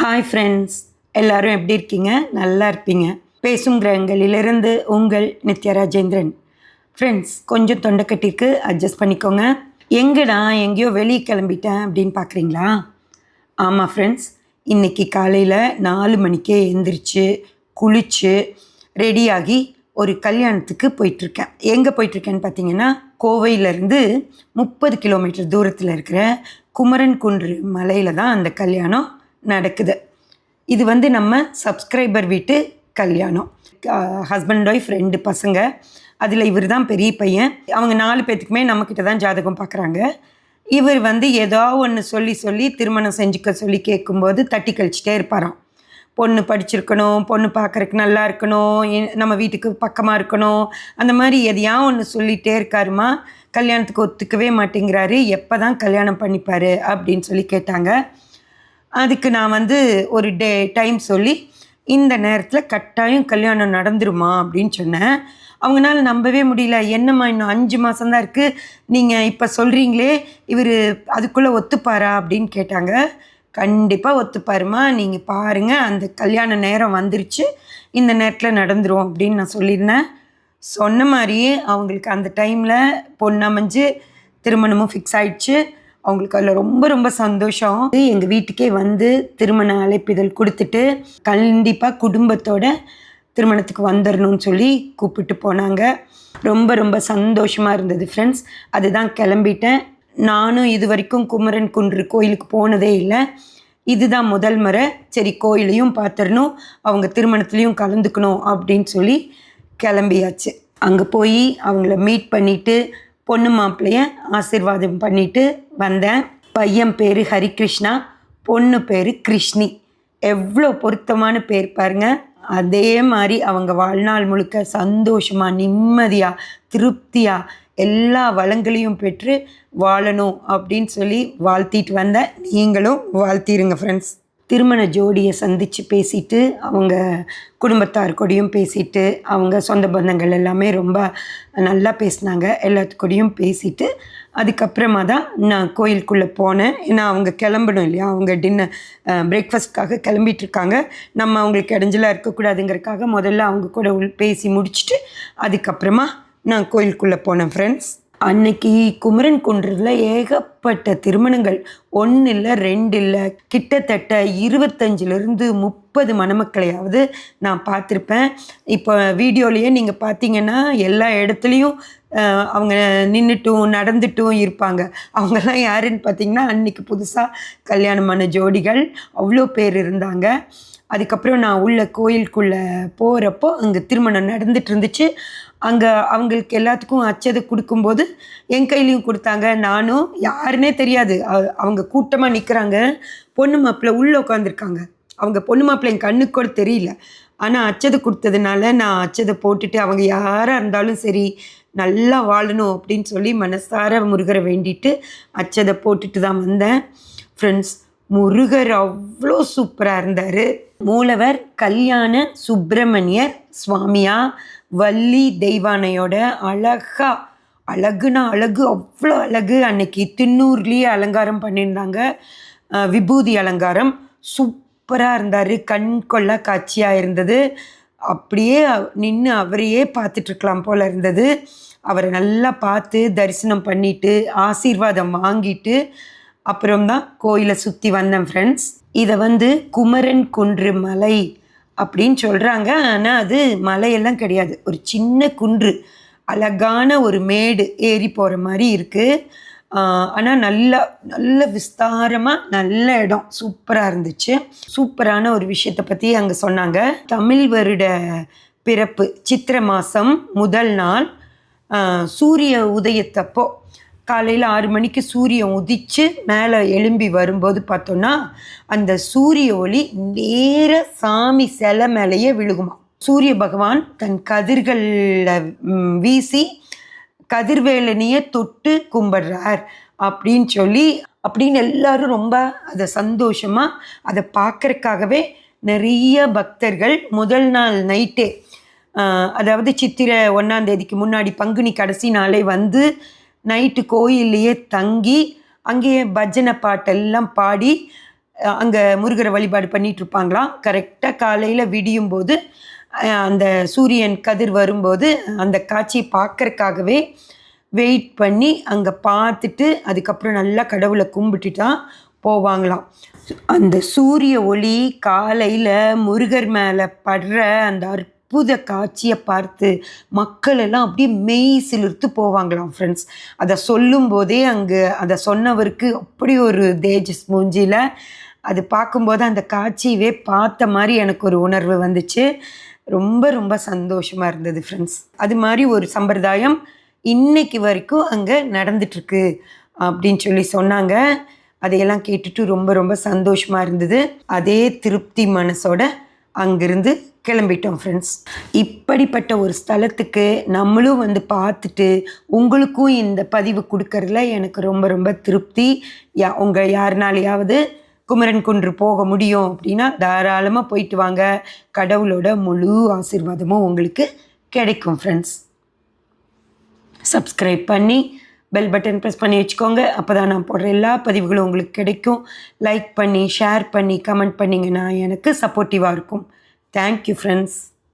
Hi friends, எல்லோரும் எப்படி இருக்கீங்க? நல்லா இருப்பீங்க. பேசும் கிரகங்களிலிருந்து உங்கள் நித்யா ராஜேந்திரன். ஃப்ரெண்ட்ஸ், கொஞ்சம் தொண்டைக்கட்டிற்கு அட்ஜஸ்ட் பண்ணிக்கோங்க. எங்கடா எங்கேயோ வெளியே கிளம்பிட்டேன் அப்படின்னு பார்க்குறீங்களா? ஆமாம் ஃப்ரெண்ட்ஸ், இன்றைக்கி காலையில் 4 மணிக்கே எழுந்திரிச்சு குளித்து ரெடியாகி ஒரு கல்யாணத்துக்கு போயிட்டுருக்கேன். எங்கே போயிட்டுருக்கேன்னு பார்த்தீங்கன்னா, கோவையிலேருந்து 30 கிலோமீட்டர் தூரத்தில் இருக்கிற குமரன் குன்று மலையில் தான் அந்த கல்யாணம் நடக்குது. இது நம்ம சப்ஸ்கிரைபர் வீட்டு கல்யாணம். ஹஸ்பண்ட் ஒய்ஃப் 2 பசங்க. அதில் இவர் தான் பெரிய பையன். அவங்க 4 பேர்த்துக்குமே நம்மக்கிட்ட தான் ஜாதகம் பார்க்குறாங்க. இவர் ஏதோ ஒன்று சொல்லி திருமணம் செஞ்சுக்க சொல்லி கேட்கும்போது தட்டி கழிச்சிட்டே இருப்பாராம். பொண்ணு படிச்சிருக்கணும், பொண்ணு பார்க்குறக்கு நல்லா இருக்கணும், நம்ம வீட்டுக்கு பக்கமாக இருக்கணும், அந்த மாதிரி எதையா ஒன்று சொல்லிகிட்டே இருக்காருமா. கல்யாணத்துக்கு ஒத்துக்கவே மாட்டேங்கிறாரு. எப்போ தான் கல்யாணம் பண்ணிப்பார் அப்படின்னு சொல்லி கேட்டாங்க. அதுக்கு நான் ஒரு டைம் சொல்லி, இந்த நேரத்தில் கட்டாயம் கல்யாணம் நடந்துருமா அப்படின்னு சொன்னேன். அவங்களால நம்பவே முடியல. என்னம்மா இன்னும் 5 மாதம்தான் இருக்குது, நீங்கள் இப்போ சொல்கிறீங்களே, இவர் அதுக்குள்ளே ஒத்துப்பாரா அப்படின்னு கேட்டாங்க. கண்டிப்பாக ஒத்துப்பாருமா, நீங்கள் பாருங்கள், அந்த கல்யாண நேரம் வந்துருச்சு, இந்த நேரத்தில் நடந்துரும் அப்படின்னு நான் சொல்லியிருந்தேன். சொன்ன மாதிரியே அவங்களுக்கு அந்த டைமில் பொண்ணு அமைஞ்சு திருமணமும் ஃபிக்ஸ் ஆகிடுச்சு. அவங்களுக்கு அதில் ரொம்ப ரொம்ப சந்தோஷம். எங்கள் வீட்டுக்கே திருமண அழைப்பிதழ் கொடுத்துட்டு கண்டிப்பாக குடும்பத்தோட திருமணத்துக்கு வந்துடணும்னு சொல்லி கூப்பிட்டு போனாங்க. ரொம்ப ரொம்ப சந்தோஷமாக இருந்தது ஃப்ரெண்ட்ஸ். அதுதான் கிளம்பிட்டேன். நானும் இது வரைக்கும் குமரன் குன்று கோயிலுக்கு போனதே இல்லை. இதுதான் முதல் முறை. சரி, கோயிலையும் பார்த்துடணும், அவங்க திருமணத்துலேயும் கலந்துக்கணும் அப்படின்னு சொல்லி கிளம்பியாச்சு. அங்கே போய் அவங்கள மீட் பண்ணிவிட்டு பொண்ணு மாப்பிள்ளைய ஆசீர்வாதம் பண்ணிட்டு வந்தேன். பையன் பேர் ஹரிகிருஷ்ணா, பொண்ணு பேர் கிருஷ்ணி. எவ்வளோ பொருத்தமான பேர் பாருங்க. அதே மாதிரி அவங்க வாழ்நாள் முழுக்க சந்தோஷமாக, நிம்மதியாக, திருப்தியாக எல்லா வளங்களையும் பெற்று வாழணும் அப்படின்னு சொல்லி வாழ்த்திட்டு வந்தேன். நீங்களும் வாழ்த்திடுங்க ஃப்ரெண்ட்ஸ். திருமண ஜோடியை சந்தித்து பேசிட்டு, அவங்க குடும்பத்தார் கூடயும் பேசிட்டு, அவங்க சொந்த பந்தங்கள் எல்லாமே ரொம்ப நல்லா பேசினாங்க. எல்லாத்துக்கூடையும் பேசிட்டு அதுக்கப்புறமா தான் நான் கோயிலுக்குள்ளே போனேன். ஏன்னா அவங்க கிளம்பணும் இல்லையா, அவங்க பிரேக்ஃபாஸ்ட்காக கிளம்பிகிட்ருக்காங்க. நம்ம அவங்களுக்கு இடைஞ்சலாக இருக்கக்கூடாதுங்கிறதுக்காக முதல்ல அவங்க கூட பேசி முடிச்சுட்டு அதுக்கப்புறமா நான் கோயிலுக்குள்ளே போனேன் ஃப்ரெண்ட்ஸ். அன்னைக்கு குமரன் குன்றில் ஏகப்பட்ட திருமணங்கள். 1 இல்லை 2 இல்லை, கிட்டத்தட்ட 25லேருந்து 30 மணமக்களையாவது நான் பார்த்துருப்பேன். இப்போ வீடியோலையே நீங்கள் பார்த்தீங்கன்னா எல்லா இடத்துலையும் அவங்க நின்றுட்டும் நடந்துட்டும் இருப்பாங்க. அவங்கெல்லாம் யாருன்னு பார்த்தீங்கன்னா அன்றைக்கி புதுசாக கல்யாணமான ஜோடிகள். அவ்வளோ பேர் இருந்தாங்க. அதுக்கப்புறம் நான் உள்ள கோயிலுக்குள்ளே போகிறப்போ அங்கே திருமணம் நடந்துட்டு இருந்துச்சு. அங்கே அவங்களுக்கு எல்லாத்துக்கும் அச்சதை கொடுக்கும்போது என் கையிலையும் கொடுத்தாங்க. நானும் யாருன்னே தெரியாது, அவங்க கூட்டமாக நிற்கிறாங்க. பொண்ணு மாப்பிள்ளை உள்ளே உட்காந்துருக்காங்க. அவங்க பொண்ணு மாப்பிள்ளை என் கண்ணுக்கு கூட தெரியல. ஆனால் அச்சதை கொடுத்ததுனால நான் அச்சதை போட்டுட்டு, அவங்க யாராக இருந்தாலும் சரி நல்லா வாழணும் அப்படின்னு சொல்லி மனசார முருகரை வேண்டிட்டு அச்சதை போட்டுட்டு தான் வந்தேன் ஃப்ரெண்ட்ஸ். முருகர் அவ்வளோ சூப்பராக இருந்தார். மூலவர் கல்யாண சுப்பிரமணியர் சுவாமியா, வள்ளி தெய்வானையோட அழகுனா அழகு, அவ்வளோ அழகு. அன்னைக்கு திண்ணூர்லேயே அலங்காரம் பண்ணியிருந்தாங்க. விபூதி அலங்காரம் சூப்பராக இருந்தார். கண் கொள்ளா காட்சியாக இருந்தது. அப்படியே நின்று அவரையே பார்த்துட்ருக்கலாம் போல் இருந்தது. அவரை நல்லா பார்த்து தரிசனம் பண்ணிவிட்டு ஆசீர்வாதம் வாங்கிட்டு அப்புறம்தான் கோயிலை சுற்றி வந்தேன் ஃப்ரெண்ட்ஸ். இதை குமரன் குன்று மலை அப்படின்னு சொல்கிறாங்க. ஆனால் அது மலையெல்லாம் கிடையாது, ஒரு சின்ன குன்று. அழகான ஒரு மேடு ஏறி போகிற மாதிரி இருக்குது. ஆனால் நல்ல விஸ்தாரமாக நல்ல இடம், சூப்பராக இருந்துச்சு. சூப்பரான ஒரு விஷயத்தை பற்றி அங்கே சொன்னாங்க. தமிழ் வருட பிறப்பு சித்திரை மாதம் முதல் நாள் சூரிய உதயத்தப்போ காலையில் 6 மணிக்கு சூரியன் உதித்து மேலே எழும்பி வரும்போது பார்த்தோன்னா அந்த சூரிய ஒளி நேர சாமி சிலை மேலேயே விழுகுமா. சூரிய பகவான் தன் கதிர்களில் வீசி கதிர்வேலனையே தொட்டு கும்பிடுறார் அப்படின்னு எல்லாரும் ரொம்ப அதை சந்தோஷமாக அதை பார்க்குறக்காகவே நிறைய பக்தர்கள் முதல் நாள் நைட்டே, அதாவது சித்திரை 1ஆம் தேதிக்கு முன்னாடி பங்குனி கடைசி நாளே நைட்டு கோயில்லையே தங்கி அங்கேயே பஜனை பாட்டெல்லாம் பாடி அங்கே முருகரை வழிபாடு பண்ணிகிட்டு இருப்பாங்களாம். கரெக்டாக காலையில் விடியும் போது அந்த சூரியன் கதிர் வரும்போது அந்த காட்சியை பார்க்கறக்காகவே வெயிட் பண்ணி அங்கே பார்த்துட்டு அதுக்கப்புறம் நல்லா கடவுளை கும்பிட்டுட்டு தான் போவாங்களாம். அந்த சூரிய ஒளி காலையில் முருகர் மேலே படுற அந்த அற்புத காட்சியை பார்த்து மக்கள் எல்லாம் அப்படியே மெய் சிலிர்த்து போவாங்களாம் ஃப்ரெண்ட்ஸ். அதை சொல்லும்போதே அங்கே அதை சொன்னவருக்கு அப்படி ஒரு தேஜஸ் மூஞ்சியில் அது பார்க்கும்போது அந்த காட்சியவே பார்த்த மாதிரி எனக்கு ஒரு உணர்வு வந்துச்சு. ரொம்ப ரொம்ப சந்தோஷமாக இருந்தது ஃப்ரெண்ட்ஸ். அது மாதிரி ஒரு சம்பிரதாயம் இன்னைக்கு வரைக்கும் அங்கே நடந்துட்டுருக்கு அப்படின்னு சொல்லி சொன்னாங்க. அதையெல்லாம் கேட்டுட்டு ரொம்ப ரொம்ப சந்தோஷமாக இருந்தது. அதே திருப்தி மனசோட அங்கிருந்து கிளம்பிட்டோம் ஃப்ரெண்ட்ஸ். இப்படிப்பட்ட ஒரு ஸ்தலத்துக்கு நம்மளும் வந்து பார்த்துட்டு உங்களுக்கும் இந்த பதிவு கொடுக்கறதுல எனக்கு ரொம்ப ரொம்ப திருப்தி. உங்கள் யாருனாலையாவது குமரன் குன்று போக முடியும் அப்படின்னா தாராளமாக போயிட்டு வாங்க. கடவுளோட முழு ஆசீர்வாதமும் உங்களுக்கு கிடைக்கும் ஃப்ரெண்ட்ஸ். சப்ஸ்கிரைப் பண்ணி பெல் பட்டன் ப்ரெஸ் பண்ணி வச்சுக்கோங்க. அப்போ தான் நான் போடுற எல்லா பதிவுகளும் உங்களுக்கு கிடைக்கும். லைக் பண்ணி ஷேர் பண்ணி கமெண்ட் பண்ணிங்கன்னா எனக்கு சப்போர்ட்டிவாக இருக்கும். Thank you friends.